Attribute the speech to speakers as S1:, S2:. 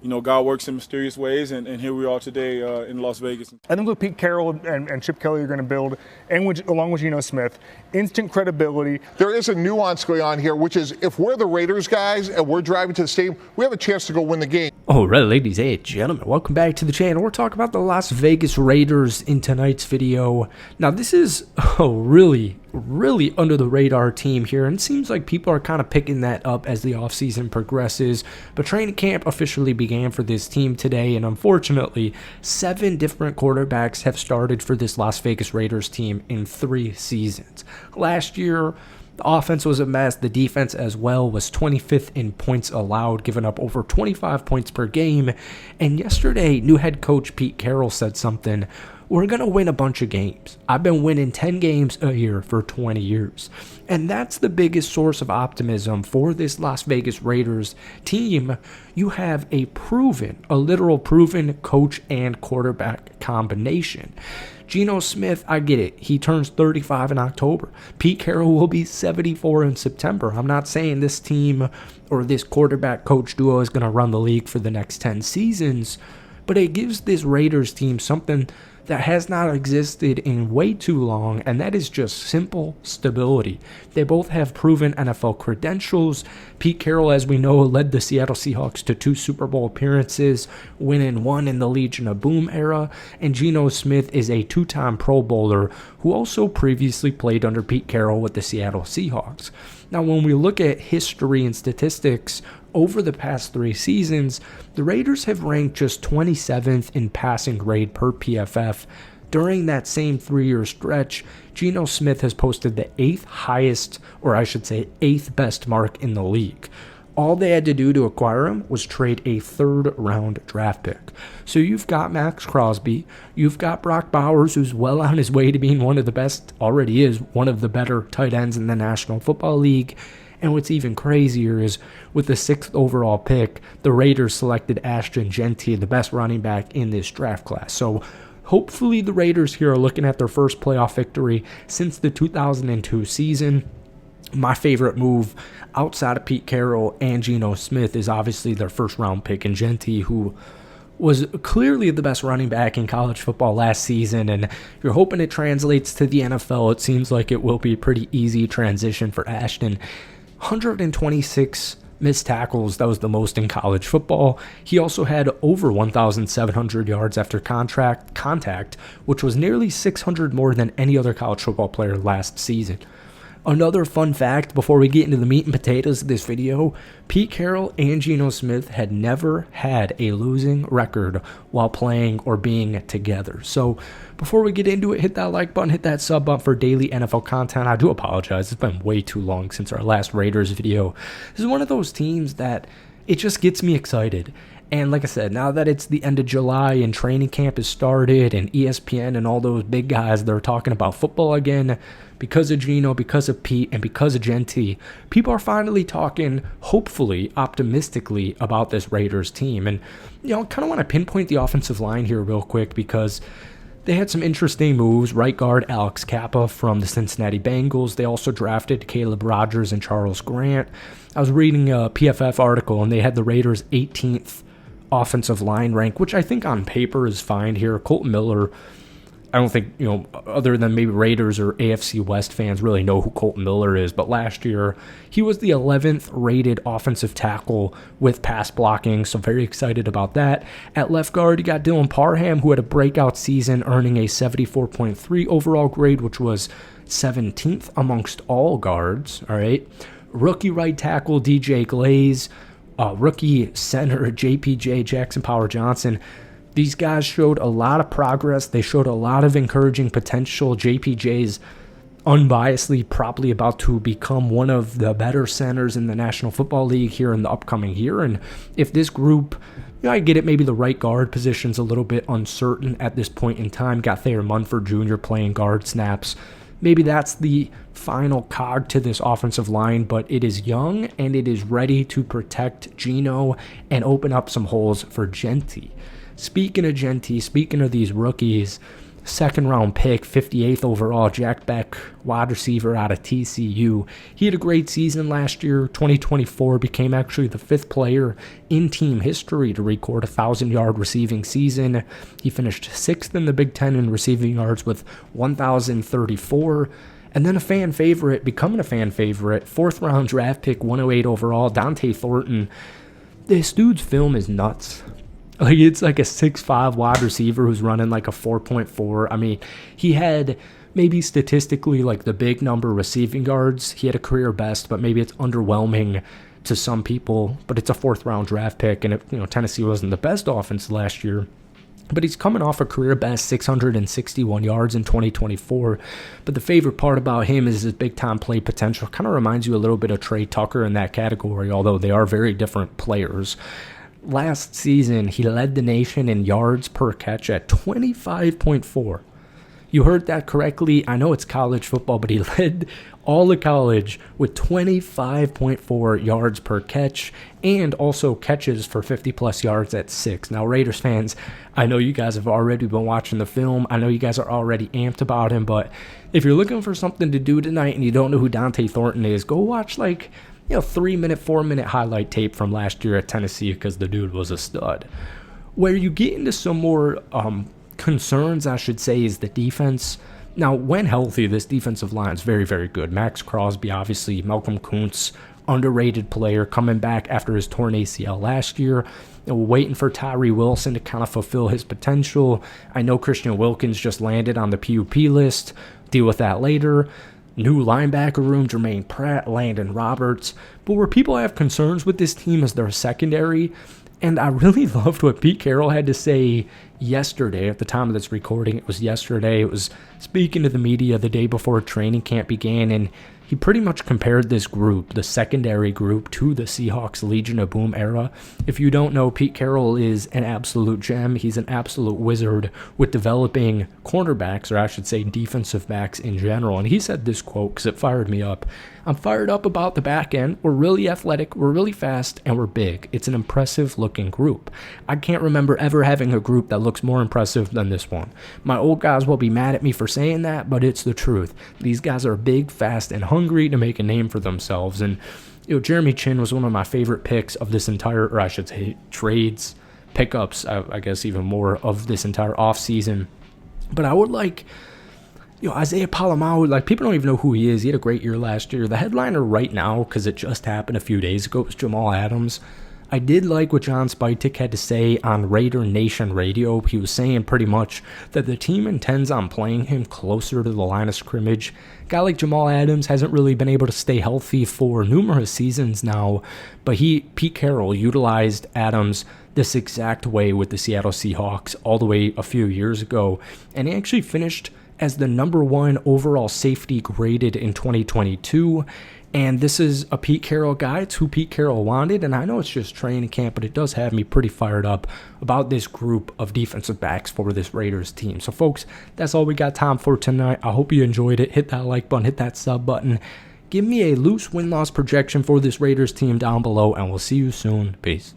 S1: God works in mysterious ways, and here we are today in Las Vegas.
S2: I think with Pete Carroll and Chip Kelly are going to build, along with Geno Smith, instant credibility.
S3: There is a nuance going on here, which is if we're the Raiders guys and we're driving to the stadium, we have a chance to go win the game.
S4: All right, ladies and gentlemen, welcome back to the channel. We're talking about the Las Vegas Raiders in tonight's video. Now, this is a really under the radar team here, and it seems like people are kind of picking that up as the offseason progresses. But training camp officially began for this team today, and unfortunately, 7 different quarterbacks have started for this Las Vegas Raiders team in 3 seasons. Last year, the offense was a mess. The defense as well was 25th in points allowed, giving up over 25 points per game. And yesterday, new head coach Pete Carroll said something: we're going to win a bunch of games. I've been winning 10 games a year for 20 years. And that's the biggest source of optimism for this Las Vegas Raiders team. You have a literal proven coach and quarterback combination. Geno Smith, I get it. He turns 35 in October. Pete Carroll will be 74 in September. I'm not saying this team or this quarterback coach duo is going to run the league for the next 10 seasons, but it gives this Raiders team something that has not existed in way too long, and that is just simple stability. They both have proven NFL credentials. Pete Carroll, as we know, led the Seattle Seahawks to 2 Super Bowl appearances, winning 1 in the Legion of Boom era, and Geno Smith is a 2-time Pro Bowler who also previously played under Pete Carroll with the Seattle Seahawks. Now, when we look at history and statistics over the past 3 seasons, the Raiders have ranked just 27th in passing grade per PFF. During that same 3-year stretch, Geno Smith has posted the 8th highest, or I should say 8th best mark in the league. All they had to do to acquire him was trade a 3rd-round draft pick. So you've got Max Crosby, you've got Brock Bowers, who's well on his way to being one of the best, already is one of the better tight ends in the National Football League. And what's even crazier is with the 6th overall pick, the Raiders selected Ashton Jeanty, the best running back in this draft class. So hopefully the Raiders here are looking at their first playoff victory since the 2002 season. My favorite move outside of Pete Carroll and Geno Smith is obviously their 1st-round pick in Jeanty, who was clearly the best running back in college football last season, and you're hoping it translates to the NFL. It seems like it will be a pretty easy transition for Ashton. 126 missed tackles, that was the most in college football. He also had over 1,700 yards after contact, which was nearly 600 more than any other college football player last season. Another fun fact before we get into the meat and potatoes of this video: Pete Carroll and Geno Smith had never had a losing record while playing or being together. So before we get into it, hit that like button, hit that sub button for daily NFL content. I do apologize, it's been way too long since our last Raiders video. This is one of those teams that it just gets me excited. And like I said, now that it's the end of July and training camp has started and ESPN and all those big guys, they're talking about football again, because of Geno, because of Pete, and because of Jeanty, people are finally talking, hopefully, optimistically about this Raiders team. And, I kind of want to pinpoint the offensive line here real quick because they had some interesting moves. Right guard Alex Kappa from the Cincinnati Bengals. They also drafted Caleb Rogers and Charles Grant. I was reading a PFF article, and they had the Raiders' 18th offensive line rank, which I think on paper is fine here. Colton Miller, I don't think, other than maybe Raiders or AFC West fans really know who Colton Miller is, but last year he was the 11th rated offensive tackle with pass blocking, so very excited about that. At left guard, you got Dylan Parham, who had a breakout season, earning a 74.3 overall grade, which was 17th amongst all guards, all right? Rookie right tackle DJ Glaze, rookie center JPJ Jackson Power Johnson. These guys showed a lot of progress. They showed a lot of encouraging potential. JPJ's unbiasedly probably about to become one of the better centers in the National Football League here in the upcoming year. And if this group, I get it, maybe the right guard position's a little bit uncertain at this point in time. Got Thayer Munford Jr. playing guard snaps. Maybe that's the final cog to this offensive line, but it is young and it is ready to protect Geno and open up some holes for Jeanty. Speaking of Jeanty, speaking of these rookies, second round pick, 58th overall, Jack Beck, wide receiver out of TCU. He had a great season last year. 2024 became actually the 5th player in team history to record a 1,000-yard receiving season. He finished 6th in the Big Ten in receiving yards with 1,034. And then becoming a fan favorite, 4th round draft pick, 108 overall, Dante Thornton. This dude's film is nuts. Like, it's like a 6'5" wide receiver who's running like a 4.4. I mean, he had maybe statistically like the big number receiving yards. He had a career best, but maybe it's underwhelming to some people. But it's a 4th round draft pick, and Tennessee wasn't the best offense last year. But he's coming off a career best 661 yards in 2024. But the favorite part about him is his big-time play potential. Kind of reminds you a little bit of Trey Tucker in that category, although they are very different players. Last season, he led the nation in yards per catch at 25.4. You heard that correctly. I know it's college football, but he led all of college with 25.4 yards per catch and also catches for 50-plus yards at 6. Now, Raiders fans, I know you guys have already been watching the film. I know you guys are already amped about him, but if you're looking for something to do tonight and you don't know who Dante Thornton is, go watch 3-minute, 4-minute highlight tape from last year at Tennessee, because the dude was a stud. Where you get into some more concerns, I should say, is the defense. Now, when healthy, this defensive line is very, very good. Max Crosby, obviously, Malcolm Kuntz, underrated player, coming back after his torn ACL last year. We're waiting for Tyree Wilson to kind of fulfill his potential. I know Christian Wilkins just landed on the PUP list. Deal with that later. New linebacker room, Jermaine Pratt, Landon Roberts. But where people have concerns with this team is their secondary. And I really loved what Pete Carroll had to say yesterday. At the time of this recording, it was yesterday. It was speaking to the media the day before training camp began, and he pretty much compared this group, the secondary group, to the Seahawks Legion of Boom era. If you don't know, Pete Carroll is an absolute gem. He's an absolute wizard with developing cornerbacks, or I should say defensive backs in general. And he said this quote because it fired me up. "I'm fired up about the back end. We're really athletic, we're really fast, and we're big. It's an impressive looking group. I can't remember ever having a group that looks more impressive than this one. My old guys will be mad at me for saying that, but it's the truth. These guys are big, fast, and hungry to make a name for themselves." And Jeremy Chinn was one of my favorite picks of this entire, or I should say trades, pickups, I guess even more, of this entire offseason. But I would like Isaiah Pola-Mao, people don't even know who he is. He had a great year last year. The headliner right now, because it just happened a few days ago, was Jamal Adams. I did like what John Spytek had to say on Raider Nation Radio. He was saying pretty much that the team intends on playing him closer to the line of scrimmage. A guy like Jamal Adams hasn't really been able to stay healthy for numerous seasons now, but Pete Carroll utilized Adams this exact way with the Seattle Seahawks all the way a few years ago, and he actually finished as the #1 overall safety graded in 2022. And this is a Pete Carroll guy. It's who Pete Carroll wanted. And I know it's just training camp, but it does have me pretty fired up about this group of defensive backs for this Raiders team. So, folks, that's all we got time for tonight. I hope you enjoyed it. Hit that like button, hit that sub button. Give me a loose win-loss projection for this Raiders team down below, and we'll see you soon. Peace.